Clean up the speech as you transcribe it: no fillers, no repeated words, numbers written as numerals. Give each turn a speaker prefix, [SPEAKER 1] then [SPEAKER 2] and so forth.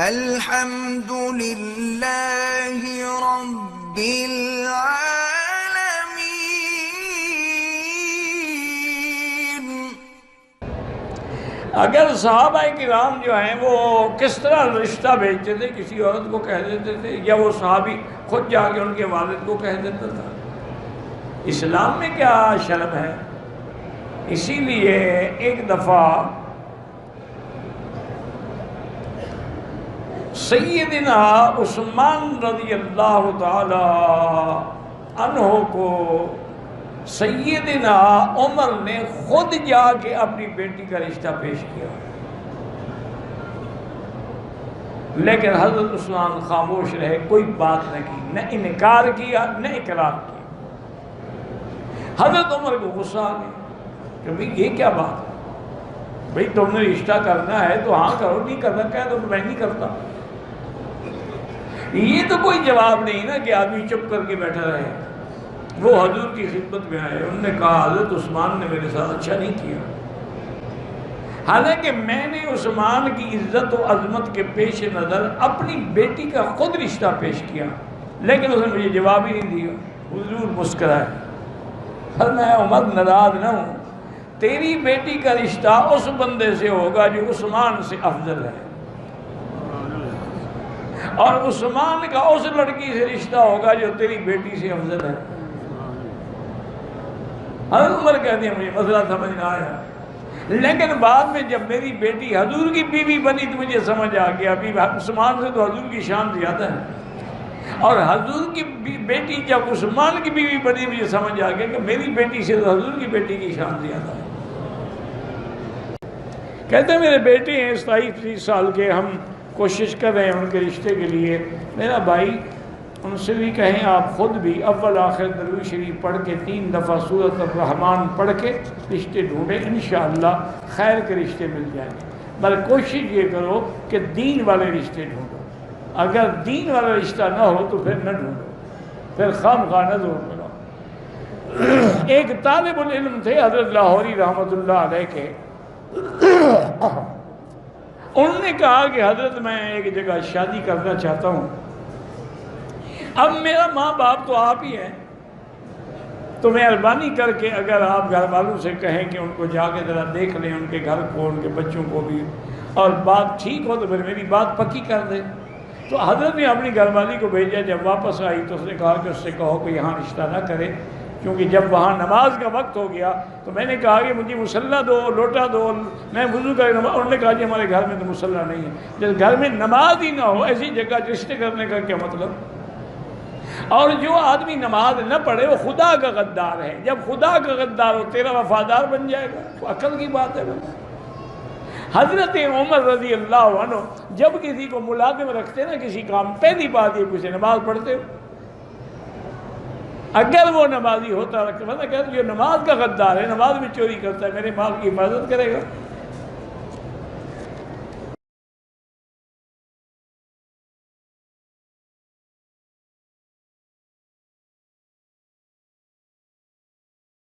[SPEAKER 1] الحمد للہ رب العالمین۔
[SPEAKER 2] اگر صحابہ کرام جو ہیں وہ کس طرح رشتہ بھیجتے تھے، کسی عورت کو کہہ دیتے تھے یا وہ صحابی خود جا کے ان کے والد کو کہہ دیتا تھا؟ اسلام میں کیا شرم ہے؟ اسی لیے ایک دفعہ سیدنا عثمان رضی اللہ تعالی عنہ کو سیدنا عمر نے خود جا کے اپنی بیٹی کا رشتہ پیش کیا، لیکن حضرت عثمان خاموش رہے، کوئی بات نہ کی، نہ انکار کیا نہ اقرار کیا۔ حضرت عمر کو غصہ آ گیا کہ بھئی یہ کیا بات ہے؟ بھئی تم نے رشتہ کرنا ہے تو ہاں کرو، نہیں کرنا کہہ دو میں نہیں کرتا۔ یہ تو کوئی جواب نہیں نا کہ آدمی چپ کر کے بیٹھا رہے۔ وہ حضور کی خدمت میں آئے، انہوں نے کہا حضرت عثمان نے میرے ساتھ اچھا نہیں کیا، حالانکہ میں نے عثمان کی عزت و عظمت کے پیش نظر اپنی بیٹی کا خود رشتہ پیش کیا، لیکن اس نے مجھے جواب ہی نہیں دیا۔ حضور مسکرائے، فرمایا عمر ناراض نہ ہوں، تیری بیٹی کا رشتہ اس بندے سے ہوگا جو عثمان سے افضل ہے، اور عثمان کا اس لڑکی سے رشتہ ہوگا جو تیری بیٹی سے افضل ہے۔ حضرت عمر کہتے ہیں مجھے مسئلہ سمجھ نہ آیا، لیکن بعد میں جب میری بیٹی حضور کی بیوی بنی تو مجھے سمجھ آ گیا ابھی عثمان سے تو حضور کی شان زیادہ ہے، اور حضور کی بیٹی جب عثمان کی بیوی بنی مجھے سمجھ آ گیا کہ میری بیٹی سے تو حضور کی بیٹی کی شان زیادہ ہے۔ کہتے ہیں میرے بیٹے ہیں 27 سال کے، ہم کوشش کر رہے ہیں ان کے رشتے کے لیے، میرا بھائی ان سے بھی کہیں آپ خود بھی اول آخر درود شریف پڑھ کے 3 دفعہ سورۃ الرحمن پڑھ کے رشتے ڈھونڈیں، انشاءاللہ خیر کے رشتے مل جائیں گے، بلکہ کوشش یہ کرو کہ دین والے رشتے ڈھونڈو، اگر دین والا رشتہ نہ ہو تو پھر نہ ڈھونڈو، پھر خواہ نہ زور لگاؤ۔ ایک طالب العلم تھے حضرت لاہوری رحمۃ اللہ علیہ کے، انہوں نے کہا کہ حضرت میں ایک جگہ شادی کرنا چاہتا ہوں، اب میرا ماں باپ تو آپ ہی ہیں، تو مہربانی کر کے اگر آپ گھر والوں سے کہیں کہ ان کو جا کے ذرا دیکھ لیں، ان کے گھر کو، ان کے بچوں کو بھی، اور بات ٹھیک ہو تو پھر میری بات پکی کر دیں۔ تو حضرت نے اپنی گھر والی کو بھیجا، جب واپس آئی تو اس نے کہا کہ اس سے کہو کہ یہاں رشتہ نہ کرے، کیونکہ جب وہاں نماز کا وقت ہو گیا تو میں نے کہا کہ مجھے مصلی دو، لوٹا دو، میں وضو کر نماز، انہوں نے کہا جی ہمارے گھر میں تو مصلی نہیں ہے۔ جب گھر میں نماز ہی نہ ہو ایسی جگہ رشتے کرنے کا کیا مطلب؟ اور جو آدمی نماز نہ پڑھے وہ خدا کا غدار ہے، جب خدا کا غدار ہو تیرا وفادار بن جائے گا، وہ عقل کی بات ہے۔ حضرت عمر رضی اللہ عنہ جب کسی کو ملازم رکھتے نا کسی کام، پہلی بات یہ پوچھے نماز پڑھتے ہو؟ اگر وہ نمازی ہوتا رکھتے، مطلب کہتے جو نماز کا غدار ہے، نماز میں چوری کرتا ہے، میرے مال کی حفاظت کرے گا؟